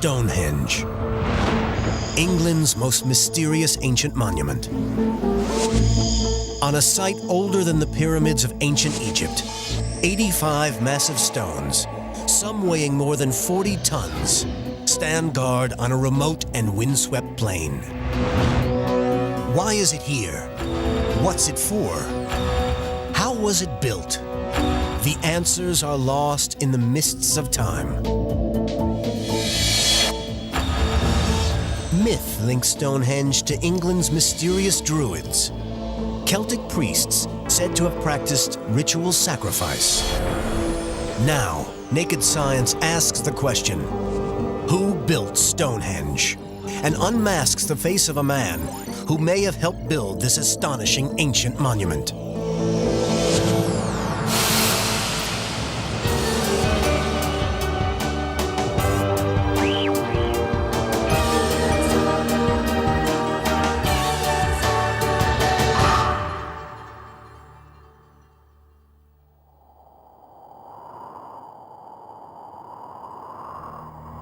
Stonehenge, England's most mysterious ancient monument. On a site older than the pyramids of ancient Egypt, 85 massive stones, some weighing more than 40 tons, stand guard on a remote and windswept plain. Why is it here? What's it for? How was it built? The answers are lost in the mists of time. Myth links Stonehenge to England's mysterious Druids, Celtic priests said to have practiced ritual sacrifice. Now, naked science asks the question, who built Stonehenge? And unmasks the face of a man who may have helped build this astonishing ancient monument.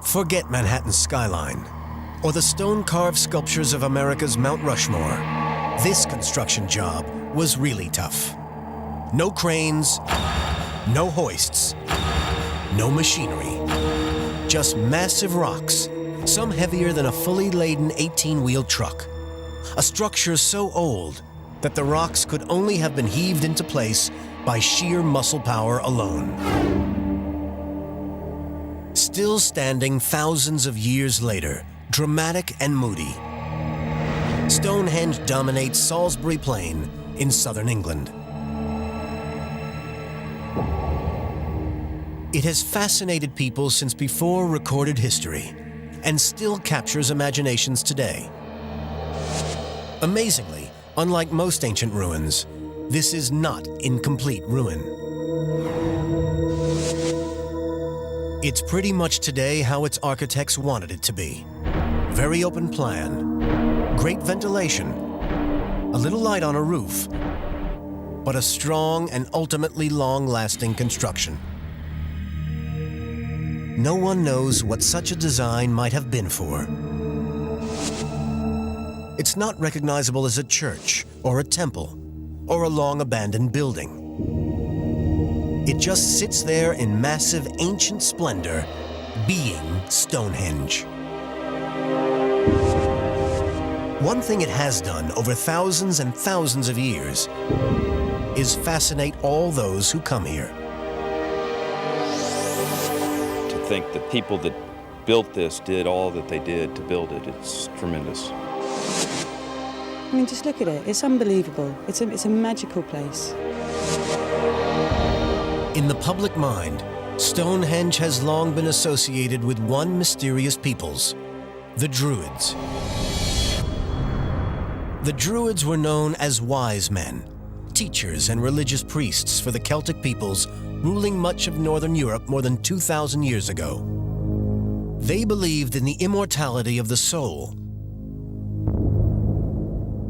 Forget Manhattan's skyline, or the stone-carved sculptures of America's Mount Rushmore. This construction job was really tough. No cranes, no hoists, no machinery. Just massive rocks, some heavier than a fully laden 18-wheel truck. A structure so old that the rocks could only have been heaved into place by sheer muscle power alone. Still standing thousands of years later, dramatic and moody, Stonehenge dominates Salisbury Plain in southern England. It has fascinated people since before recorded history and still captures imaginations today. Amazingly, unlike most ancient ruins, this is not in complete ruin. It's pretty much today how its architects wanted it to be. Very open plan, great ventilation, a little light on a roof, but a strong and ultimately long-lasting construction. No one knows what such a design might have been for. It's not recognizable as a church or a temple or a long-abandoned building. It just sits there in massive ancient splendor, being Stonehenge. One thing it has done over thousands and thousands of years is fascinate all those who come here. To think the people that built this did all that they did to build it, it's tremendous. I mean, just look at it. It's unbelievable. It's a magical place. In the public mind, Stonehenge has long been associated with one mysterious peoples, the Druids. The Druids were known as wise men, teachers and religious priests for the Celtic peoples ruling much of northern Europe more than 2,000 years ago. They believed in the immortality of the soul,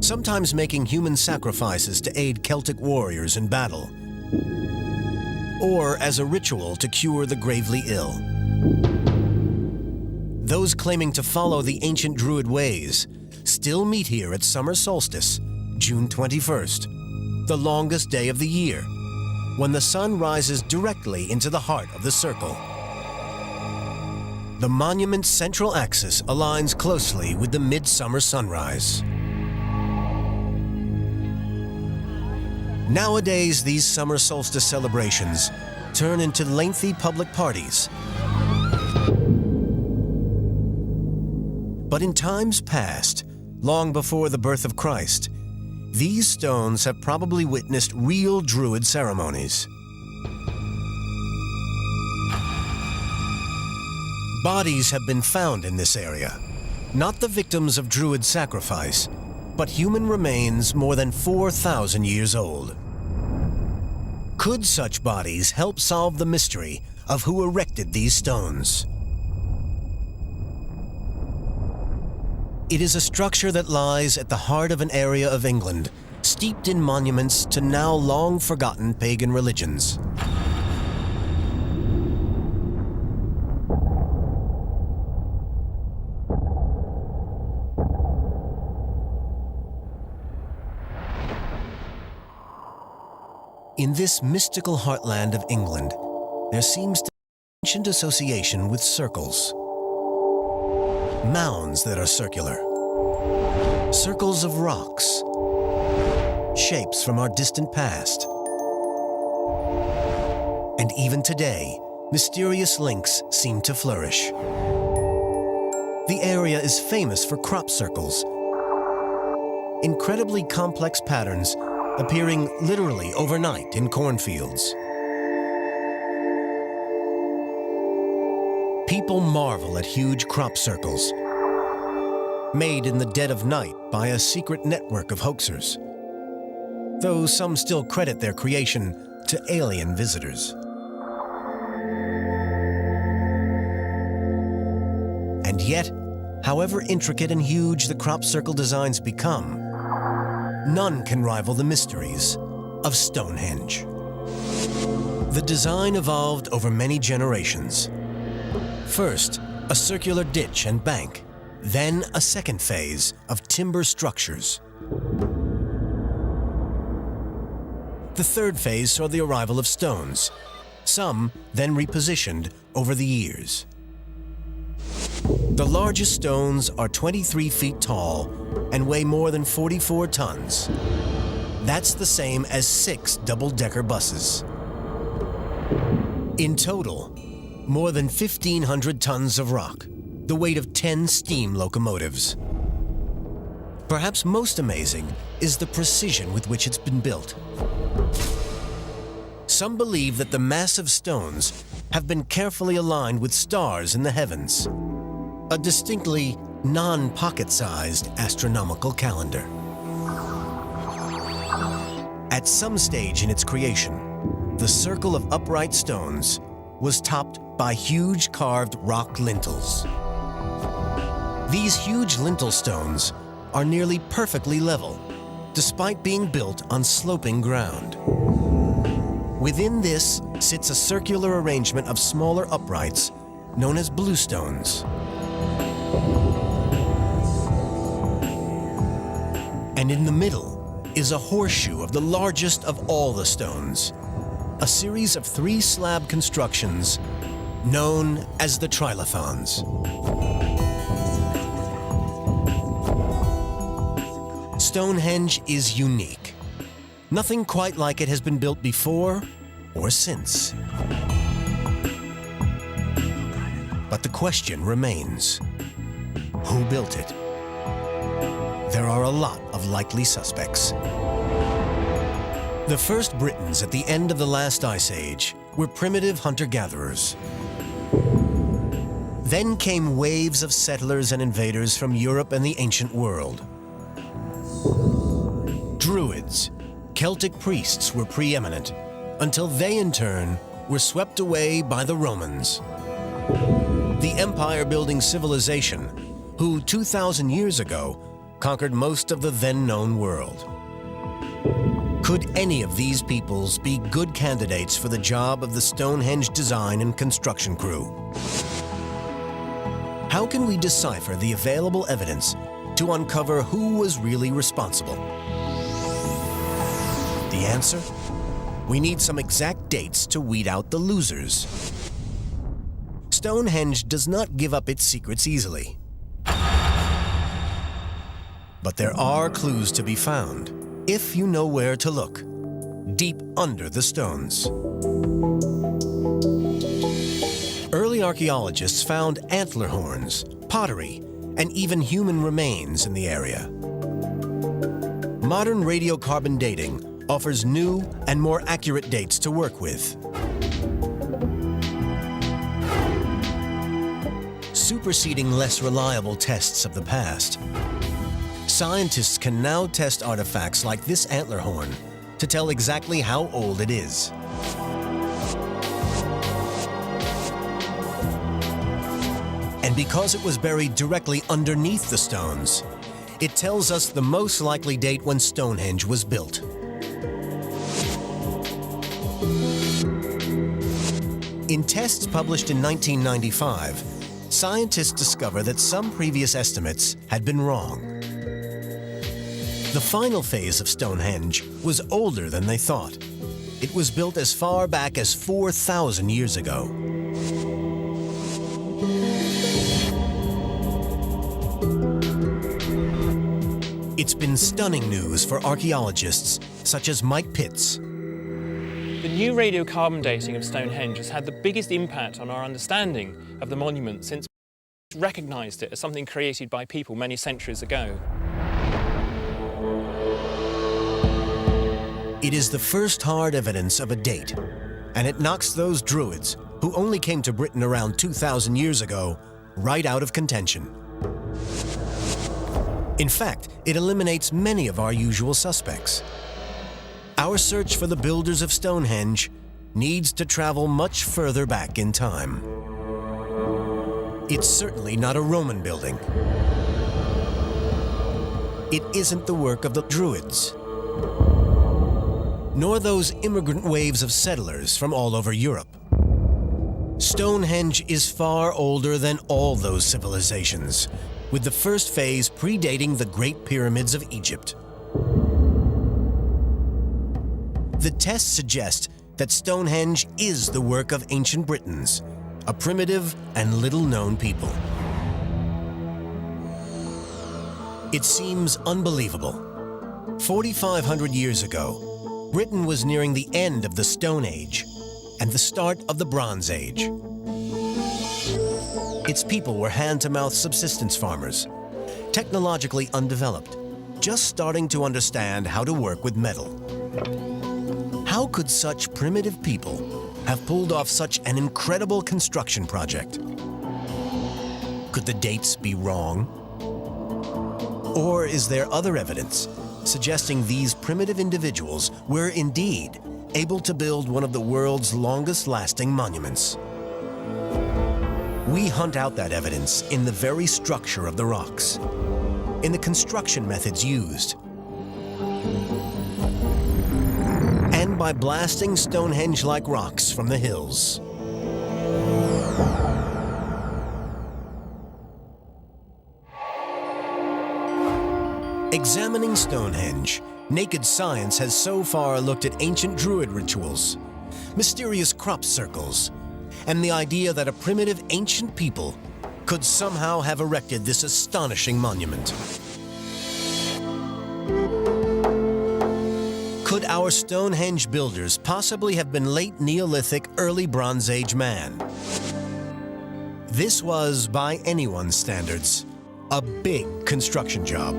sometimes making human sacrifices to aid Celtic warriors in battle, or as a ritual to cure the gravely ill. Those claiming to follow the ancient Druid ways still meet here at summer solstice, June 21st, the longest day of the year, when the sun rises directly into the heart of the circle. The monument's central axis aligns closely with the midsummer sunrise. Nowadays, these summer solstice celebrations turn into lengthy public parties. But in times past, long before the birth of Christ, these stones have probably witnessed real Druid ceremonies. Bodies have been found in this area, not the victims of Druid sacrifice, but human remains more than 4,000 years old. Could such bodies help solve the mystery of who erected these stones? It is a structure that lies at the heart of an area of England, steeped in monuments to now long forgotten pagan religions. In this mystical heartland of England, there seems to be an ancient association with circles. Mounds that are circular. Circles of rocks. Shapes from our distant past. And even today, mysterious links seem to flourish. The area is famous for crop circles. Incredibly complex patterns appearing literally overnight in cornfields. People marvel at huge crop circles, made in the dead of night by a secret network of hoaxers, though some still credit their creation to alien visitors. And yet, however intricate and huge the crop circle designs become, none can rival the mysteries of Stonehenge. The design evolved over many generations. First, a circular ditch and bank, then a second phase of timber structures. The third phase saw the arrival of stones, some then repositioned over the years. The largest stones are 23 feet tall and weigh more than 44 tons. That's the same as 6 double-decker buses. In total, more than 1,500 tons of rock, the weight of 10 steam locomotives. Perhaps most amazing is the precision with which it's been built. Some believe that the massive stones have been carefully aligned with stars in the heavens, a distinctly non-pocket-sized astronomical calendar. At some stage in its creation, the circle of upright stones was topped by huge carved rock lintels. These huge lintel stones are nearly perfectly level, despite being built on sloping ground. Within this sits a circular arrangement of smaller uprights known as bluestones. And in the middle is a horseshoe of the largest of all the stones, a series of 3 slab constructions known as the trilithons. Stonehenge is unique. Nothing quite like it has been built before or since. But the question remains, who built it? There are a lot of likely suspects. The first Britons at the end of the last ice age were primitive hunter-gatherers. Then came waves of settlers and invaders from Europe and the ancient world. Druids, Celtic priests were preeminent, until they in turn were swept away by the Romans. The empire-building civilization, who 2,000 years ago conquered most of the then-known world. Could any of these peoples be good candidates for the job of the Stonehenge design and construction crew? How can we decipher the available evidence to uncover who was really responsible? The answer? We need some exact dates to weed out the losers. Stonehenge does not give up its secrets easily. But there are clues to be found, if you know where to look, deep under the stones. Early archaeologists found antler horns, pottery, and even human remains in the area. Modern radiocarbon dating offers new and more accurate dates to work with. Superseding less reliable tests of the past, scientists can now test artifacts like this antler horn to tell exactly how old it is. And because it was buried directly underneath the stones, it tells us the most likely date when Stonehenge was built. In tests published in 1995, scientists discovered that some previous estimates had been wrong. The final phase of Stonehenge was older than they thought. It was built as far back as 4,000 years ago. It's been stunning news for archaeologists such as Mike Pitts. The new radiocarbon dating of Stonehenge has had the biggest impact on our understanding of the monument since we recognised it as something created by people many centuries ago. It is the first hard evidence of a date, and it knocks those Druids, who only came to Britain around 2,000 years ago, right out of contention. In fact, it eliminates many of our usual suspects. Our search for the builders of Stonehenge needs to travel much further back in time. It's certainly not a Roman building. It isn't the work of the Druids, nor those immigrant waves of settlers from all over Europe. Stonehenge is far older than all those civilizations, with the first phase predating the Great Pyramids of Egypt. The tests suggest that Stonehenge is the work of ancient Britons, a primitive and little-known people. It seems unbelievable. 4,500 years ago, Britain was nearing the end of the Stone Age and the start of the Bronze Age. Its people were hand-to-mouth subsistence farmers, technologically undeveloped, just starting to understand how to work with metal. How could such primitive people have pulled off such an incredible construction project? Could the dates be wrong? Or is there other evidence suggesting these primitive individuals were indeed able to build one of the world's longest-lasting monuments? We hunt out that evidence in the very structure of the rocks, in the construction methods used, and by blasting Stonehenge-like rocks from the hills. Examining Stonehenge, naked science has so far looked at ancient Druid rituals, mysterious crop circles, and the idea that a primitive ancient people could somehow have erected this astonishing monument. Could our Stonehenge builders possibly have been late Neolithic, early Bronze Age man? This was, by anyone's standards, a big construction job.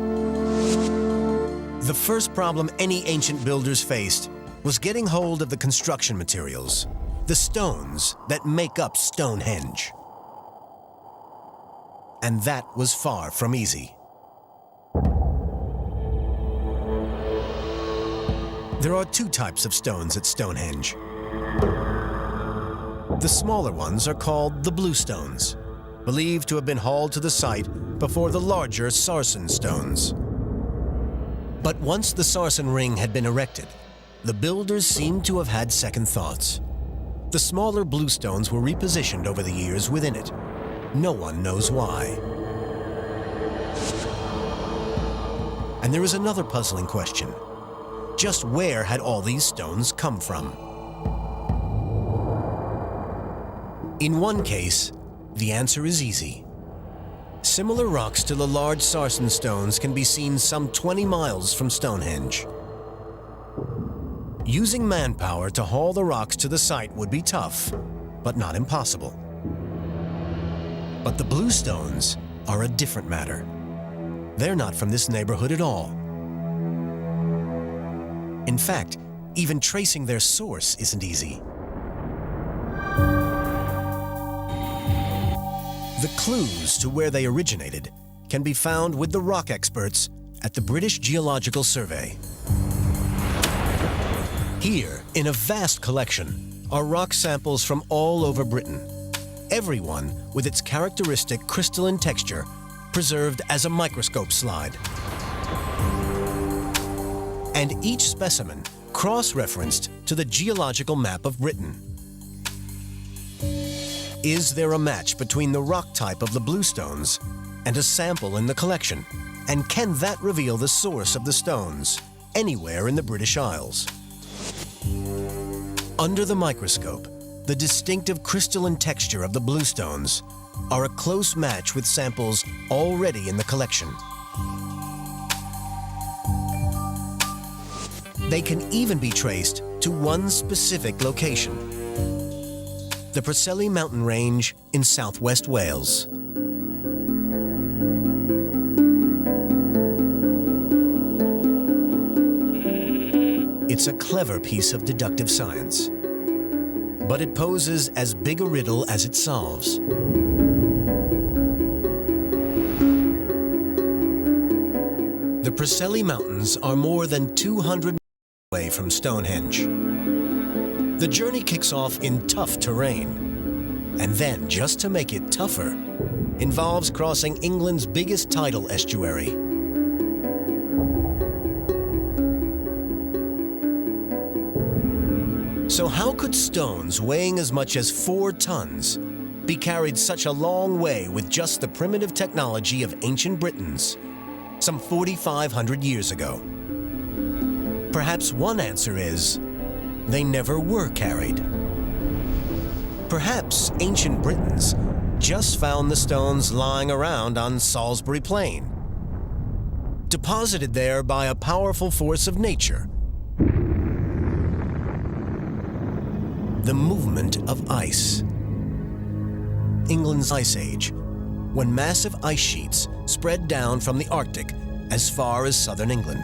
The first problem any ancient builders faced was getting hold of the construction materials, the stones that make up Stonehenge. And that was far from easy. There are two types of stones at Stonehenge. The smaller ones are called the blue stones, believed to have been hauled to the site before the larger sarsen stones. But once the sarsen ring had been erected, the builders seemed to have had second thoughts. The smaller blue stones were repositioned over the years within it. No one knows why. And there is another puzzling question. Just where had all these stones come from? In one case, the answer is easy. Similar rocks to the large sarsen stones can be seen some 20 miles from Stonehenge. Using manpower to haul the rocks to the site would be tough, but not impossible. But the blue stones are a different matter. They're not from this neighborhood at all. In fact, even tracing their source isn't easy. The clues to where they originated can be found with the rock experts at the British Geological Survey. Here, in a vast collection, are rock samples from all over Britain, every one with its characteristic crystalline texture preserved as a microscope slide. And each specimen cross-referenced to the geological map of Britain. Is there a match between the rock type of the blue stones and a sample in the collection? And can that reveal the source of the stones anywhere in the British Isles? Under the microscope, the distinctive crystalline texture of the bluestones are a close match with samples already in the collection. They can even be traced to one specific location: the Preseli mountain range in southwest Wales. It's a clever piece of deductive science, but it poses as big a riddle as it solves. The Preseli Mountains are more than 200 miles away from Stonehenge. The journey kicks off in tough terrain, and then, just to make it tougher, involves crossing England's biggest tidal estuary. So how could stones weighing as much as 4 tons be carried such a long way with just the primitive technology of ancient Britons some 4,500 years ago? Perhaps one answer is they never were carried. Perhaps ancient Britons just found the stones lying around on Salisbury Plain, deposited there by a powerful force of nature. The movement of ice. England's Ice Age, when massive ice sheets spread down from the Arctic as far as southern England.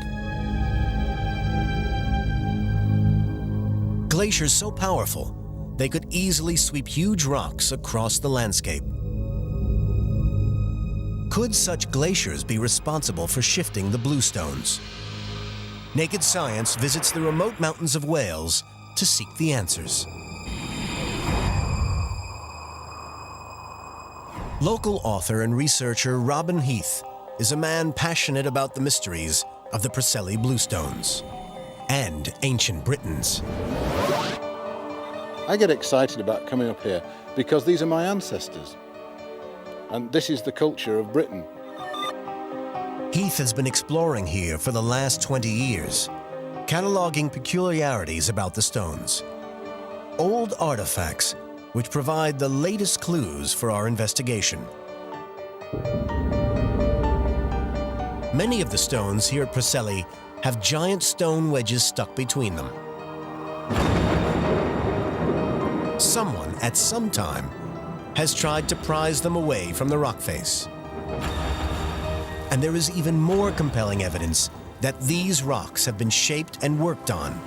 Glaciers so powerful, they could easily sweep huge rocks across the landscape. Could such glaciers be responsible for shifting the bluestones? Naked Science visits the remote mountains of Wales to seek the answers. Local author and researcher Robin Heath is a man passionate about the mysteries of the Preseli bluestones and ancient Britons. I get excited about coming up here because these are my ancestors, and this is the culture of Britain. Heath has been exploring here for the last 20 years, cataloging peculiarities about the stones, old artifacts which provide the latest clues for our investigation. Many of the stones here at Preseli have giant stone wedges stuck between them. Someone at some time has tried to prise them away from the rock face. And there is even more compelling evidence that these rocks have been shaped and worked on.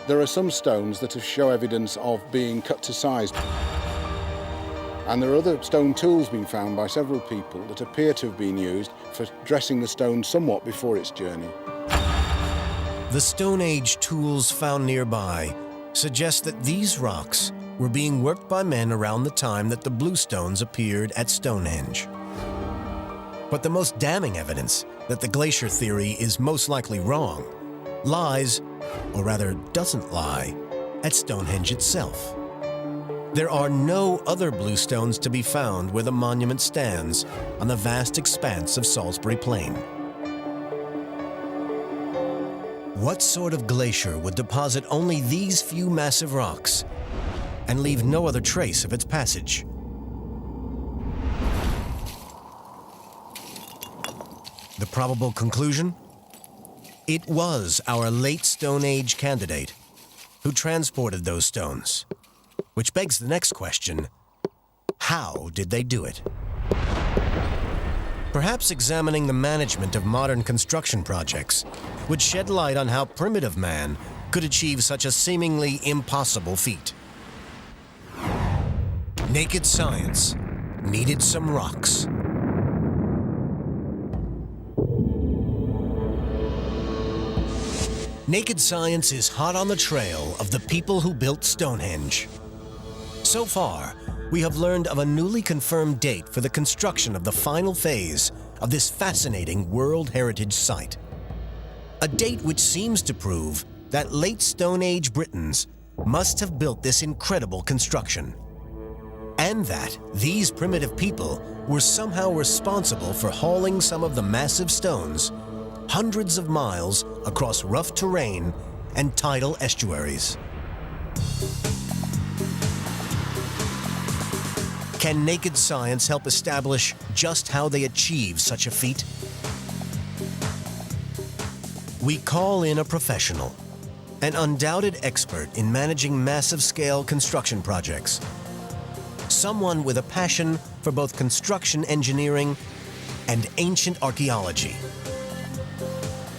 There are some stones that show evidence of being cut to size. And there are other stone tools being found by several people that appear to have been used for dressing the stone somewhat before its journey. The Stone Age tools found nearby suggest that these rocks were being worked by men around the time that the bluestones appeared at Stonehenge. But the most damning evidence that the glacier theory is most likely wrong lies, or rather doesn't lie, at Stonehenge itself. There are no other bluestones to be found where the monument stands on the vast expanse of Salisbury Plain. What sort of glacier would deposit only these few massive rocks and leave no other trace of its passage? The probable conclusion? It was our late Stone Age candidate who transported those stones. Which begs the next question: how did they do it? Perhaps examining the management of modern construction projects would shed light on how primitive man could achieve such a seemingly impossible feat. Naked Science needed some rocks. Naked Science is hot on the trail of the people who built Stonehenge. So far, we have learned of a newly confirmed date for the construction of the final phase of this fascinating World Heritage Site. A date which seems to prove that late Stone Age Britons must have built this incredible construction, and that these primitive people were somehow responsible for hauling some of the massive stones hundreds of miles across rough terrain and tidal estuaries. Can naked science help establish just how they achieve such a feat? We call in a professional, an undoubted expert in managing massive-scale construction projects, someone with a passion for both construction engineering and ancient archaeology,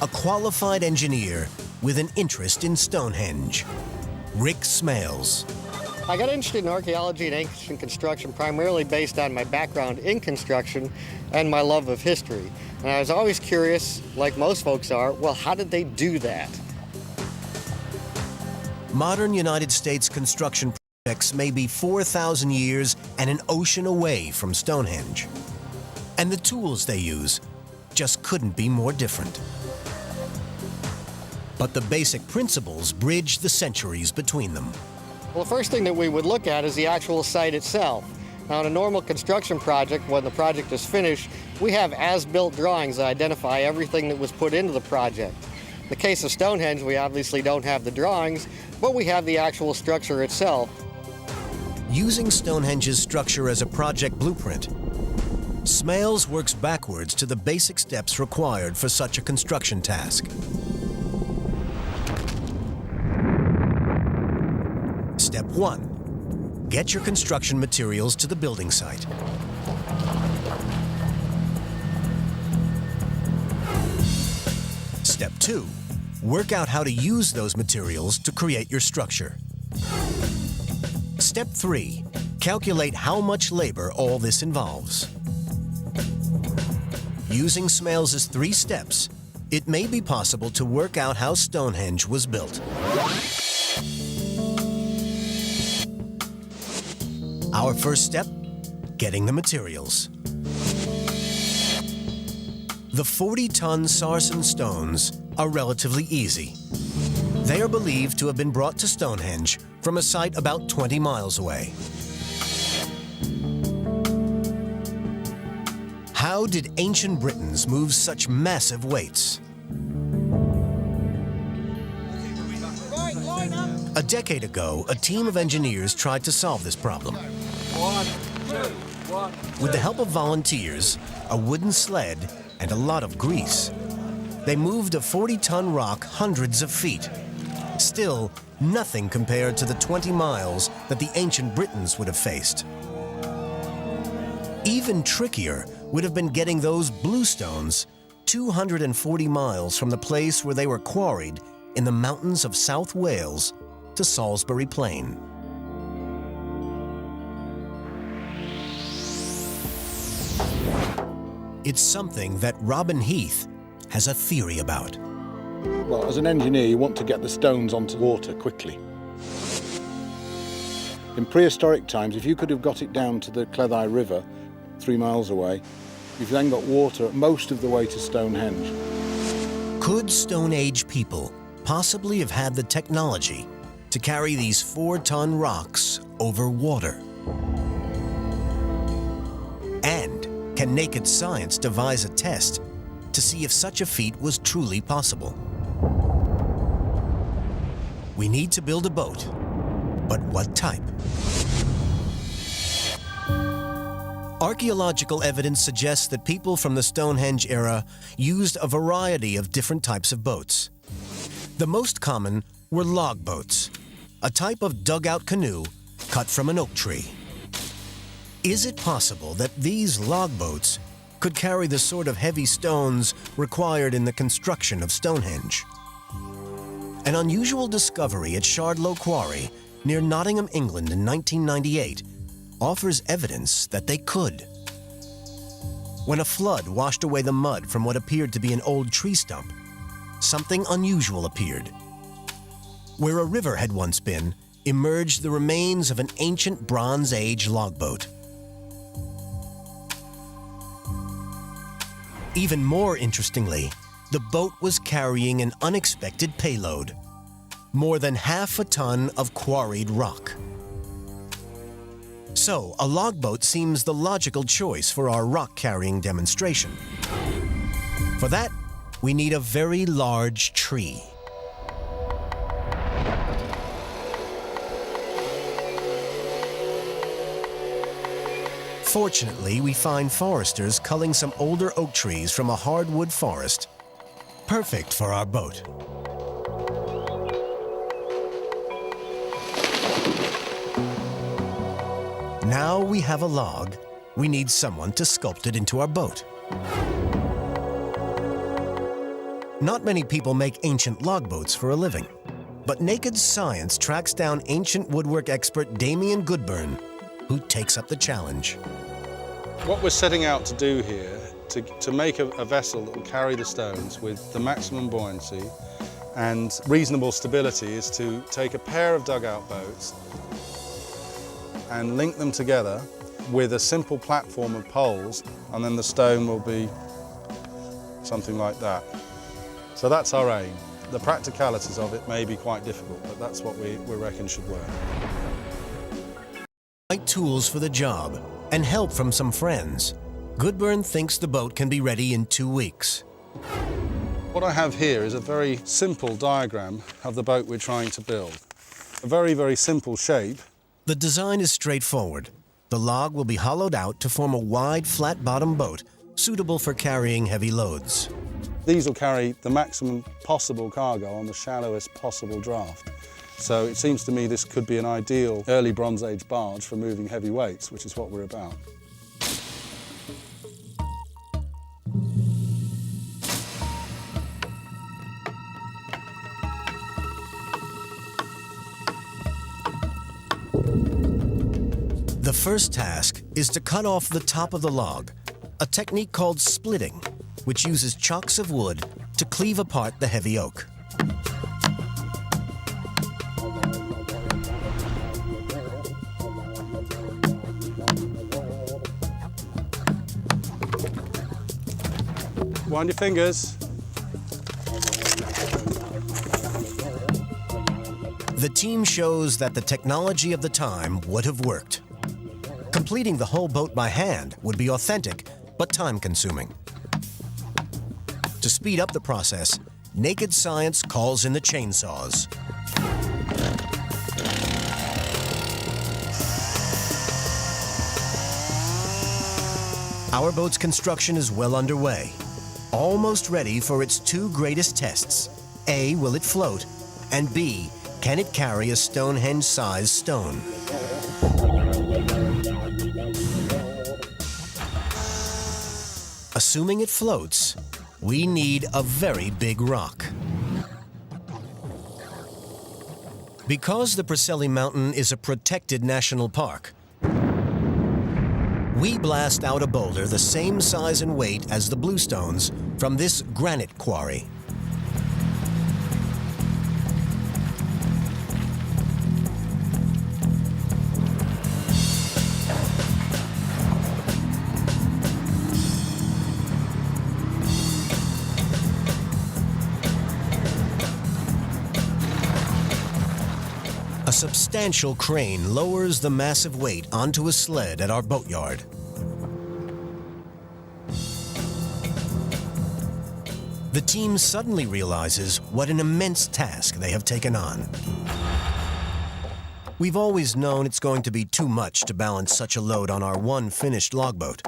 a qualified engineer with an interest in Stonehenge, Rick Smales. I got interested in archaeology and ancient construction primarily based on my background in construction and my love of history. And I was always curious, like most folks are, well, how did they do that? Modern United States construction projects may be 4,000 years and an ocean away from Stonehenge. And the tools they use just couldn't be more different. But the basic principles bridge the centuries between them. Well, the first thing that we would look at is the actual site itself. Now, in a normal construction project, when the project is finished, we have as-built drawings that identify everything that was put into the project. In the case of Stonehenge, we obviously don't have the drawings, but we have the actual structure itself. Using Stonehenge's structure as a project blueprint, Smales works backwards to the basic steps required for such a construction task. Step 1. Get your construction materials to the building site. Step 2. Work out how to use those materials to create your structure. Step 3. Calculate how much labor all this involves. Using Smales' 3 steps, it may be possible to work out how Stonehenge was built. Our first step, getting the materials. The 40-ton sarsen stones are relatively easy. They are believed to have been brought to Stonehenge from a site about 20 miles away. How did ancient Britons move such massive weights? A decade ago, a team of engineers tried to solve this problem. With the help of volunteers, a wooden sled, and a lot of grease, they moved a 40-ton rock hundreds of feet. Still, nothing compared to the 20 miles that the ancient Britons would have faced. Even trickier would have been getting those bluestones 240 miles from the place where they were quarried in the mountains of South Wales to Salisbury Plain. It's something that Robin Heath has a theory about. Well, as an engineer, you want to get the stones onto water quickly. In prehistoric times, if you could have got it down to the Cleddau River, 3 miles away, you've then got water most of the way to Stonehenge. Could Stone Age people possibly have had the technology to carry these 4-ton rocks over water? And can naked science devise a test to see if such a feat was truly possible? We need to build a boat, but what type? Archaeological evidence suggests that people from the Stonehenge era used a variety of different types of boats. The most common were log boats, a type of dugout canoe cut from an oak tree. Is it possible that these log boats could carry the sort of heavy stones required in the construction of Stonehenge? An unusual discovery at Shardlow Quarry near Nottingham, England in 1998 offers evidence that they could. When a flood washed away the mud from what appeared to be an old tree stump, something unusual appeared. Where a river had once been, emerged the remains of an ancient Bronze Age logboat. Even more interestingly, the boat was carrying an unexpected payload, more than half a ton of quarried rock. So, a logboat seems the logical choice for our rock-carrying demonstration. For that, we need a very large tree. Fortunately, we find foresters culling some older oak trees from a hardwood forest. Perfect for our boat. Now we have a log. We need someone to sculpt it into our boat. Not many people make ancient log boats for a living, but Naked Science tracks down ancient woodwork expert Damien Goodburn, who takes up the challenge. What we're setting out to do here, to make a vessel that will carry the stones with the maximum buoyancy and reasonable stability, is to take a pair of dugout boats and link them together with a simple platform of poles, and then the stone will be something like that. So that's our aim. The practicalities of it may be quite difficult, but that's what we reckon should work. Right tools for the job and help from some friends, Goodburn thinks the boat can be ready in 2 weeks. What I have here is a very simple diagram of the boat we're trying to build. A very, very simple shape. The design is straightforward. The log will be hollowed out to form a wide, flat-bottom boat suitable for carrying heavy loads. These will carry the maximum possible cargo on the shallowest possible draft. So it seems to me this could be an ideal early Bronze Age barge for moving heavy weights, which is what we're about. The first task is to cut off the top of the log, a technique called splitting, which uses chunks of wood to cleave apart the heavy oak. Wind your fingers. The team shows that the technology of the time would have worked. Completing the whole boat by hand would be authentic, but time-consuming. To speed up the process, Naked Science calls in the chainsaws. Our boat's construction is well underway, almost ready for its 2 greatest tests. A, will it float? And B, can it carry a Stonehenge-sized stone? Assuming it floats, we need a very big rock. Because the Preseli Mountain is a protected national park, we blast out a boulder the same size and weight as the bluestones from this granite quarry. A substantial crane lowers the massive weight onto a sled at our boatyard. The team suddenly realizes what an immense task they have taken on. We've always known it's going to be too much to balance such a load on our one finished logboat.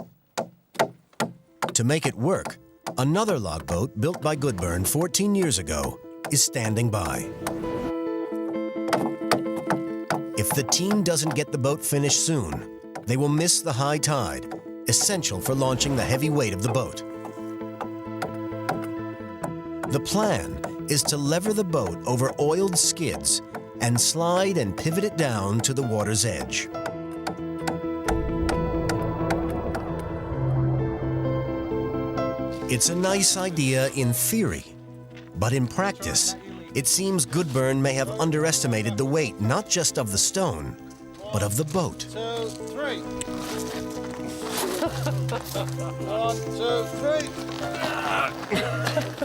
To make it work, another logboat built by Goodburn 14 years ago is standing by. If the team doesn't get the boat finished soon, they will miss the high tide, essential for launching the heavy weight of the boat. The plan is to lever the boat over oiled skids and slide and pivot it down to the water's edge. It's a nice idea in theory, but in practice, it seems Goodburn may have underestimated the weight not just of the stone, but of the boat. 2, 3. 1, 2,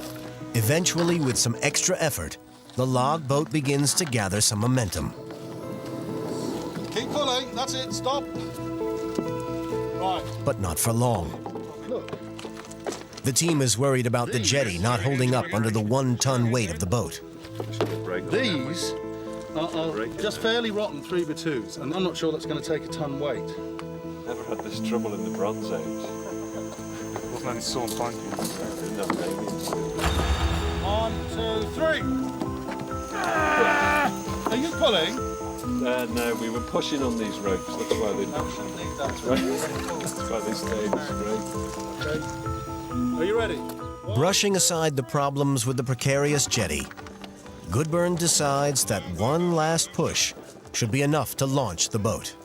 3. Eventually, with some extra effort, the log boat begins to gather some momentum. Keep pulling, that's it, stop. Right. But not for long. The team is worried about the jetty not holding up under the 1-ton weight of the boat. These are just fairly rotten 3x2s, and I'm not sure that's going to take a ton weight. Never had this trouble in the Bronze Age. Wasn't any sawn planking. 1, 2, 3. Are you pulling? No, we were pushing on these ropes. That's why they. That's why they stayed straight. Okay. Are you ready? Brushing aside the problems with the precarious jetty, Goodburn decides that one last push should be enough to launch the boat,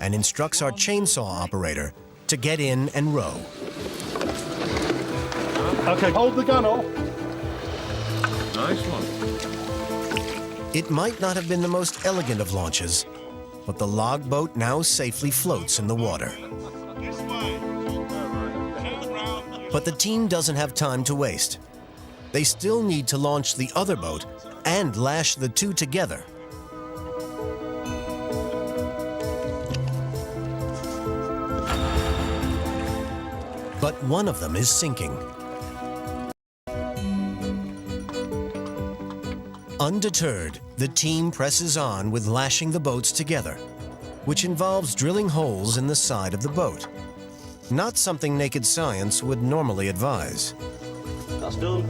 and instructs our chainsaw operator to get in and row. Okay, hold the gun off. Nice one. It might not have been the most elegant of launches, but the log boat now safely floats in the water. But the team doesn't have time to waste. They still need to launch the other boat and lash the two together. But one of them is sinking. Undeterred, the team presses on with lashing the boats together, which involves drilling holes in the side of the boat. Not something naked science would normally advise. That's done.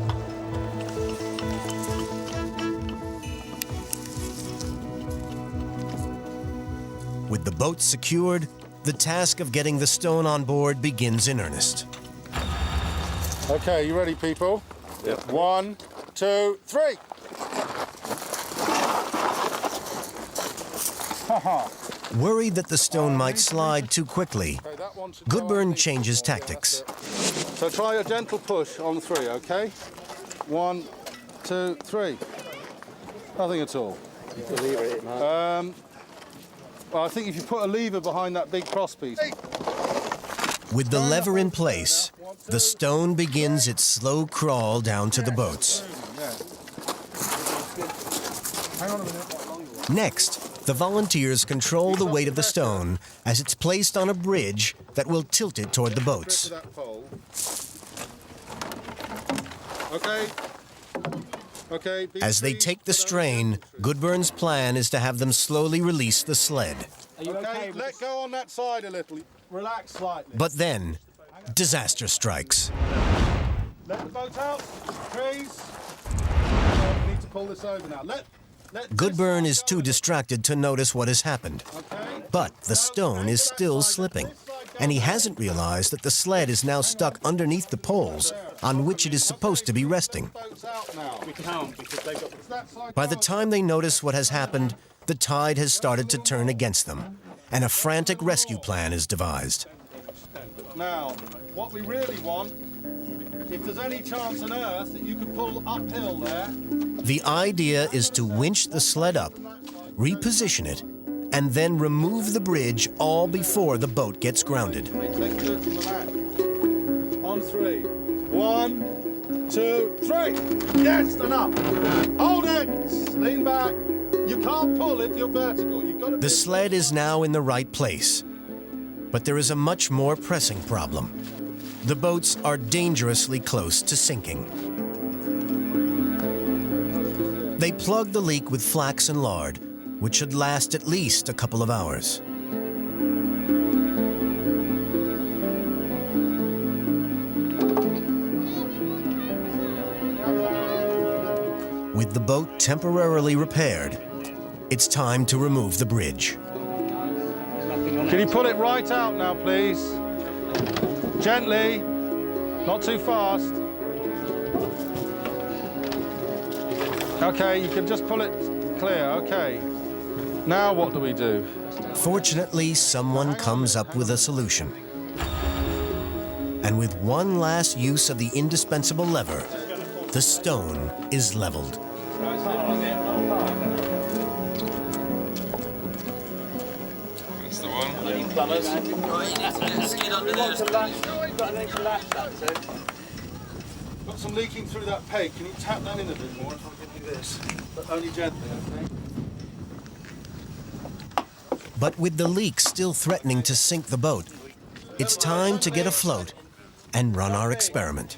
With the boat secured, the task of getting the stone on board begins in earnest. Okay, you ready, people? Yep. 1, 2, 3. Worried that the stone might slide too quickly, Goodburn changes tactics. So try a gentle push on 3, okay? 1, 2, 3. Nothing at all. Well, I think if you put a lever behind that big crosspiece. With the lever in place, the stone begins its slow crawl down to the boats. Hang on a minute. Next, the volunteers control the weight of the stone as it's placed on a bridge that will tilt it toward the boats. Okay. Okay. As they take the strain, Goodburn's plan is to have them slowly release the sled. Okay, let go on that side a little. Relax slightly. But then, disaster strikes. Let the boat out, please. We need to pull this over now. Let Goodburn is too distracted to notice what has happened. But the stone is still slipping, and he hasn't realized that the sled is now stuck underneath the poles on which it is supposed to be resting. By the time they notice what has happened, the tide has started to turn against them, and a frantic rescue plan is devised. Now, what we really want, if there's any chance on earth that you could pull uphill there. The idea is to winch the sled up, reposition it, and then remove the bridge all before the boat gets grounded. Let's do it from the back. On 3. 1, 2, 3. Yes, enough. Hold it. Lean back. You can't pull if you're vertical. You've got to. The sled is now in the right place, but there is a much more pressing problem. The boats are dangerously close to sinking. They plug the leak with flax and lard, which should last at least a couple of hours. With the boat temporarily repaired, it's time to remove the bridge. Can you pull it right out now, please? Gently, not too fast. Okay, you can just pull it clear, okay. Now what do we do? Fortunately, someone comes up with a solution. And with one last use of the indispensable lever, the stone is leveled. That's the one. Got some leaking through that peg. Can you tap that in a bit more if I give you this? But only gently, okay? But with the leak still threatening to sink the boat, it's time to get afloat and run our experiment.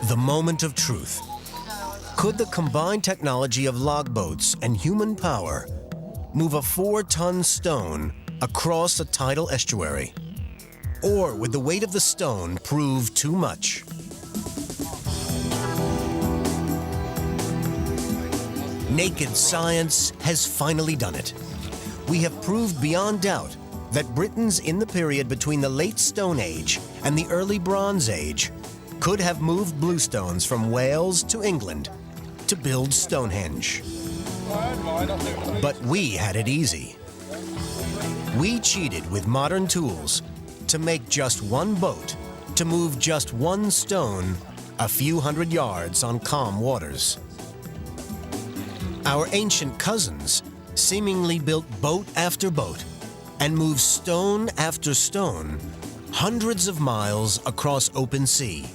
The moment of truth. Could the combined technology of logboats and human power move a 4-ton stone across a tidal estuary? Or would the weight of the stone prove too much? Naked science has finally done it. We have proved beyond doubt that Britons in the period between the late Stone Age and the early Bronze Age could have moved bluestones from Wales to England to build Stonehenge. But we had it easy. We cheated with modern tools to make just one boat, to move just one stone a few hundred yards on calm waters. Our ancient cousins seemingly built boat after boat and moved stone after stone hundreds of miles across open sea.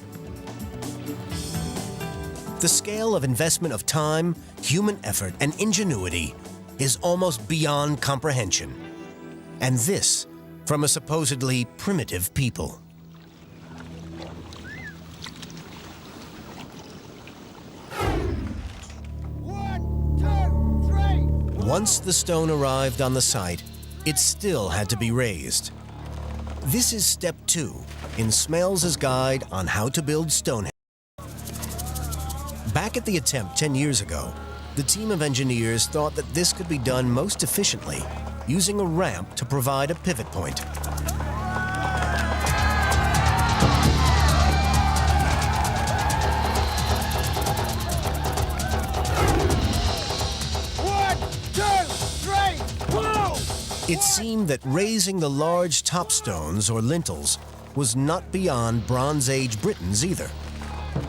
The scale of investment of time, human effort, and ingenuity is almost beyond comprehension. And this from a supposedly primitive people. Once the stone arrived on the site, it still had to be raised. This is step 2 in Smales' guide on how to build Stonehenge. Back at the attempt 10 years ago, the team of engineers thought that this could be done most efficiently using a ramp to provide a pivot point. It seemed that raising the large topstones or lintels was not beyond Bronze Age Britons either.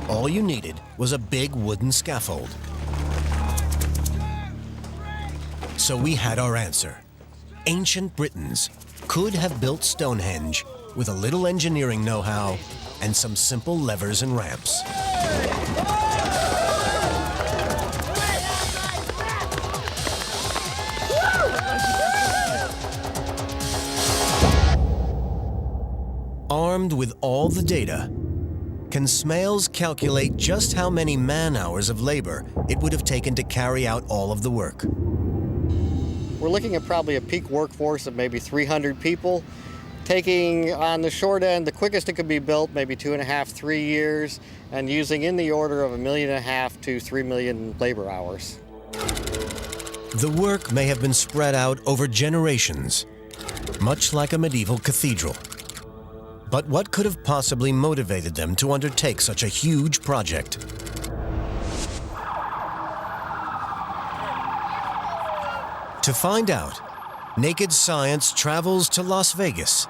All you needed was a big wooden scaffold. So we had our answer. Ancient Britons could have built Stonehenge with a little engineering know-how and some simple levers and ramps. Armed with all the data, can Smales calculate just how many man-hours of labor it would have taken to carry out all of the work? We're looking at probably a peak workforce of maybe 300 people, taking on the short end, the quickest it could be built, maybe 2.5, 3 years, and using in the order of $1.5 million to 3 million labor hours. The work may have been spread out over generations, much like a medieval cathedral. But what could have possibly motivated them to undertake such a huge project? To find out, Naked Science travels to Las Vegas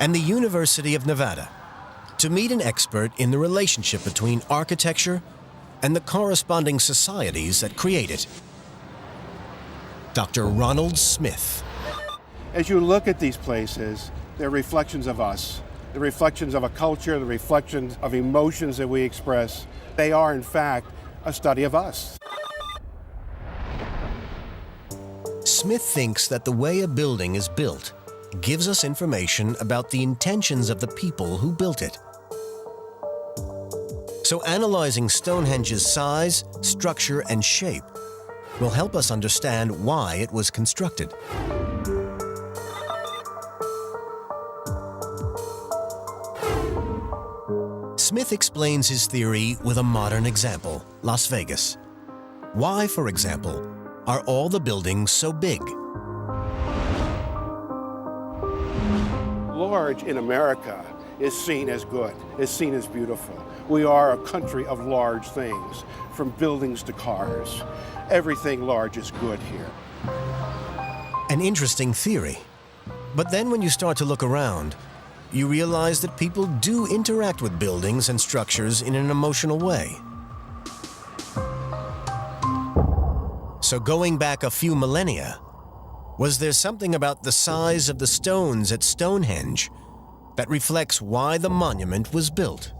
and the University of Nevada to meet an expert in the relationship between architecture and the corresponding societies that create it. Dr. Ronald Smith. As you look at these places, they're reflections of us. The reflections of a culture, the reflections of emotions that we express. They are, in fact, a study of us. Smith thinks that the way a building is built gives us information about the intentions of the people who built it. So analyzing Stonehenge's size, structure, and shape will help us understand why it was constructed. Smith explains his theory with a modern example, Las Vegas. Why, for example, are all the buildings so big? Large in America is seen as good, is seen as beautiful. We are a country of large things, from buildings to cars. Everything large is good here. An interesting theory. But then when you start to look around, you realize that people do interact with buildings and structures in an emotional way. So going back a few millennia, was there something about the size of the stones at Stonehenge that reflects why the monument was built?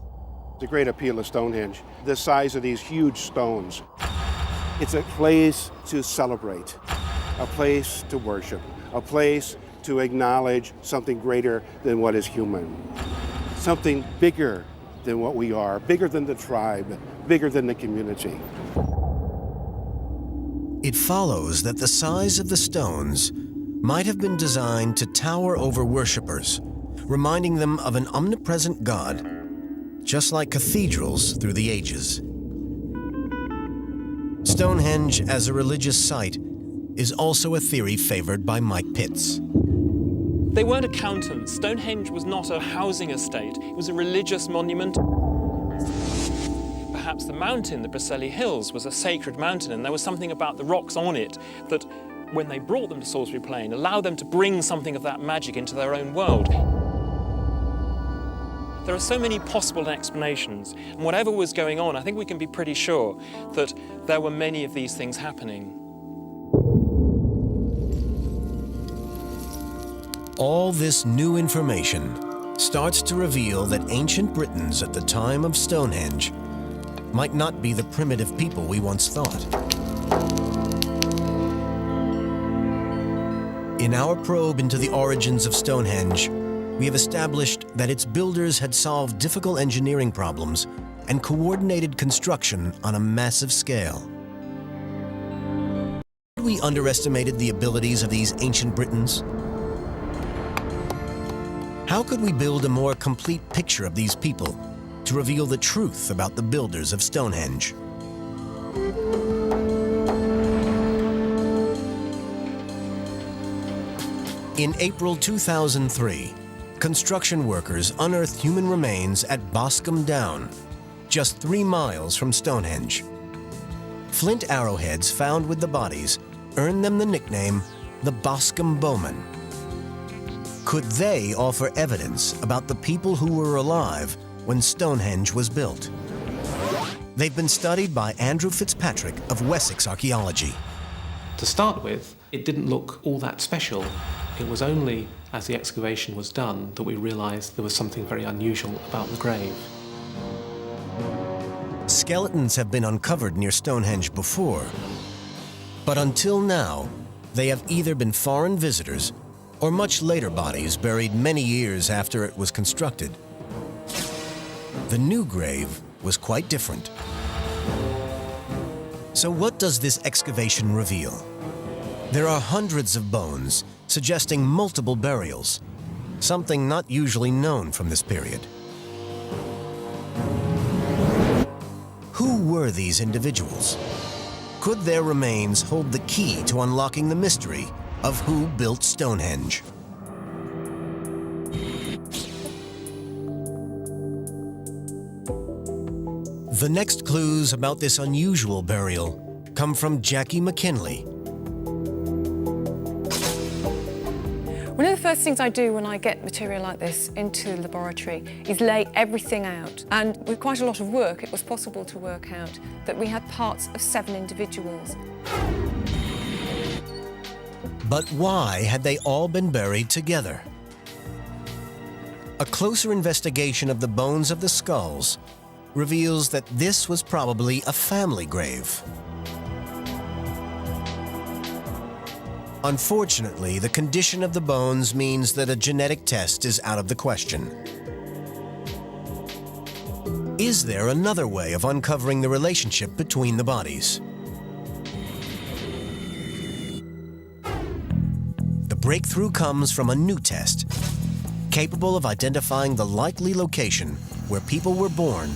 The great appeal of Stonehenge, the size of these huge stones. It's a place to celebrate, a place to worship, a place to acknowledge something greater than what is human, something bigger than what we are, bigger than the tribe, bigger than the community. It follows that the size of the stones might have been designed to tower over worshippers, reminding them of an omnipresent God, just like cathedrals through the ages. Stonehenge as a religious site is also a theory favored by Mike Pitts. They weren't accountants. Stonehenge was not a housing estate. It was a religious monument. Perhaps the mountain, the Preseli Hills, was a sacred mountain, and there was something about the rocks on it that, when they brought them to Salisbury Plain, allowed them to bring something of that magic into their own world. There are so many possible explanations, and whatever was going on, I think we can be pretty sure that there were many of these things happening. All this new information starts to reveal that ancient Britons at the time of Stonehenge might not be the primitive people we once thought. In our probe into the origins of Stonehenge, we have established that its builders had solved difficult engineering problems and coordinated construction on a massive scale. We underestimated the abilities of these ancient Britons. How could we build a more complete picture of these people to reveal the truth about the builders of Stonehenge? In April 2003, construction workers unearthed human remains at Boscombe Down, just 3 miles from Stonehenge. Flint arrowheads found with the bodies earned them the nickname the Boscombe Bowmen. Could they offer evidence about the people who were alive when Stonehenge was built? They've been studied by Andrew Fitzpatrick of Wessex Archaeology. To start with, it didn't look all that special. It was only as the excavation was done that we realised there was something very unusual about the grave. Skeletons have been uncovered near Stonehenge before, but until now, they have either been foreign visitors or much later bodies buried many years after it was constructed. The new grave was quite different. So what does this excavation reveal? There are hundreds of bones, suggesting multiple burials, something not usually known from this period. Who were these individuals? Could their remains hold the key to unlocking the mystery of who built Stonehenge? The next clues about this unusual burial come from Jackie McKinley. One of the first things I do when I get material like this into the laboratory is lay everything out. And with quite a lot of work, it was possible to work out that we had parts of 7 individuals. But why had they all been buried together? A closer investigation of the bones of the skulls reveals that this was probably a family grave. Unfortunately, the condition of the bones means that a genetic test is out of the question. Is there another way of uncovering the relationship between the bodies? The breakthrough comes from a new test, capable of identifying the likely location where people were born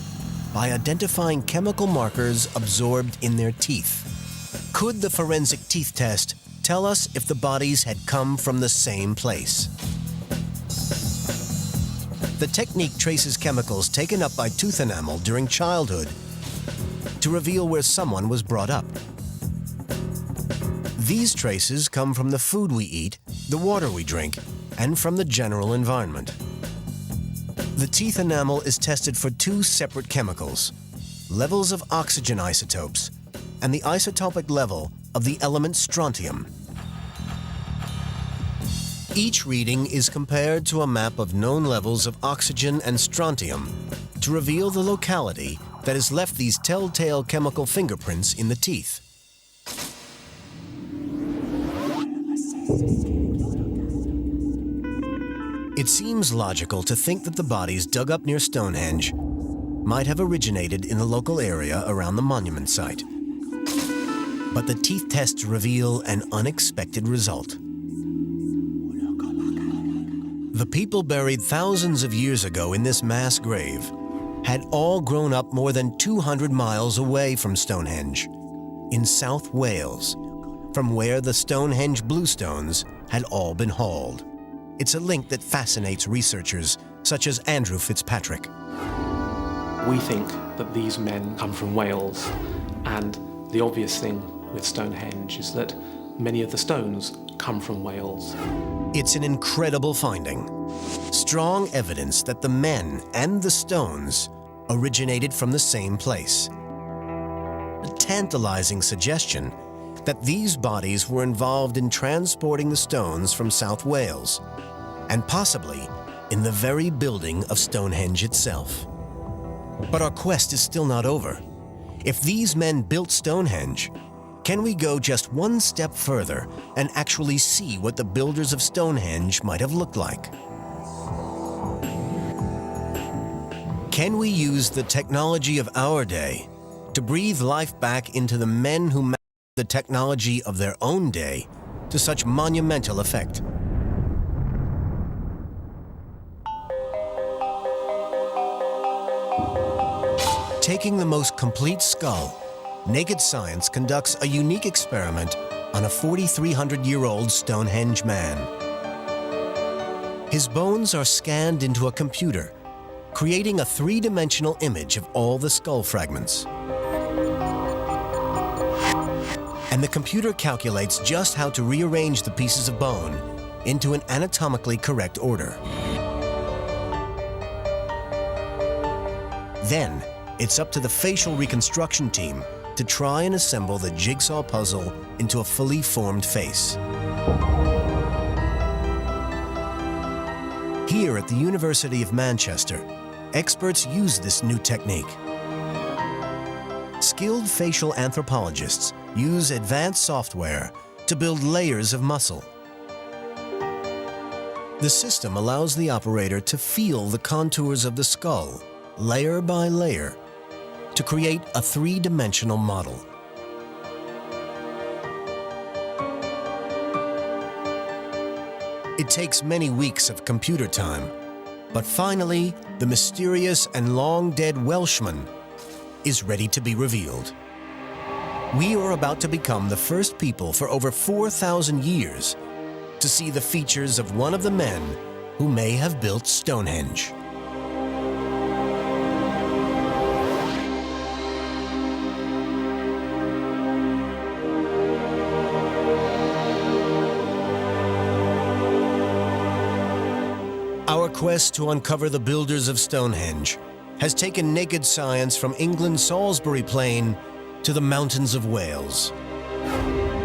by identifying chemical markers absorbed in their teeth. Could the forensic teeth test tell us if the bodies had come from the same place? The technique traces chemicals taken up by tooth enamel during childhood to reveal where someone was brought up. These traces come from the food we eat, the water we drink, and from the general environment. The teeth enamel is tested for 2 separate chemicals, levels of oxygen isotopes, and the isotopic level of the element strontium. Each reading is compared to a map of known levels of oxygen and strontium to reveal the locality that has left these telltale chemical fingerprints in the teeth. It seems logical to think that the bodies dug up near Stonehenge might have originated in the local area around the monument site. But the teeth tests reveal an unexpected result. The people buried thousands of years ago in this mass grave had all grown up more than 200 miles away from Stonehenge, in South Wales, from where the Stonehenge bluestones had all been hauled. It's a link that fascinates researchers such as Andrew Fitzpatrick. We think that these men come from Wales, and the obvious thing with Stonehenge is that many of the stones come from Wales. It's an incredible finding. Strong evidence that the men and the stones originated from the same place. A tantalizing suggestion that these bodies were involved in transporting the stones from South Wales, and possibly in the very building of Stonehenge itself. But our quest is still not over. If these men built Stonehenge, can we go just one step further and actually see what the builders of Stonehenge might have looked like? Can we use the technology of our day to breathe life back into the men who mastered the technology of their own day to such monumental effect? Taking the most complete skull, Naked Science conducts a unique experiment on a 4,300-year-old Stonehenge man. His bones are scanned into a computer, creating a three-dimensional image of all the skull fragments. And the computer calculates just how to rearrange the pieces of bone into an anatomically correct order. Then, it's up to the facial reconstruction team to try and assemble the jigsaw puzzle into a fully formed face. Here at the University of Manchester, experts use this new technique. Skilled facial anthropologists use advanced software to build layers of muscle. The system allows the operator to feel the contours of the skull, layer by layer, to create a three-dimensional model. It takes many weeks of computer time, but finally, the mysterious and long-dead Welshman is ready to be revealed. We are about to become the first people for over 4,000 years to see the features of one of the men who may have built Stonehenge. Our quest to uncover the builders of Stonehenge has taken Naked Science from England's Salisbury Plain to the mountains of Wales.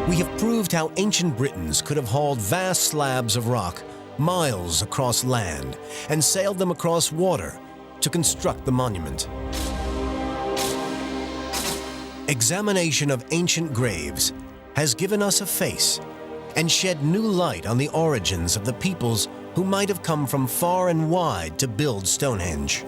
We have proved how ancient Britons could have hauled vast slabs of rock miles across land and sailed them across water to construct the monument. Examination of ancient graves has given us a face and shed new light on the origins of the peoples who might have come from far and wide to build Stonehenge.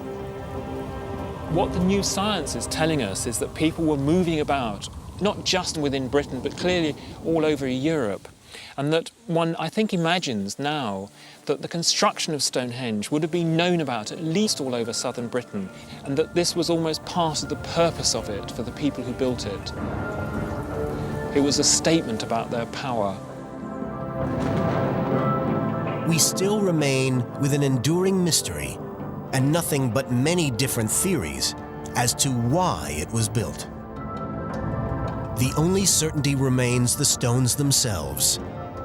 What the new science is telling us is that people were moving about, not just within Britain, but clearly all over Europe. And that one, I think, imagines now that the construction of Stonehenge would have been known about at least all over southern Britain, and that this was almost part of the purpose of it for the people who built it. It was a statement about their power. We still remain with an enduring mystery and nothing but many different theories as to why it was built. The only certainty remains the stones themselves,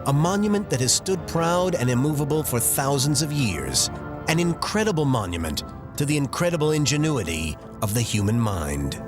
a monument that has stood proud and immovable for thousands of years, an incredible monument to the incredible ingenuity of the human mind.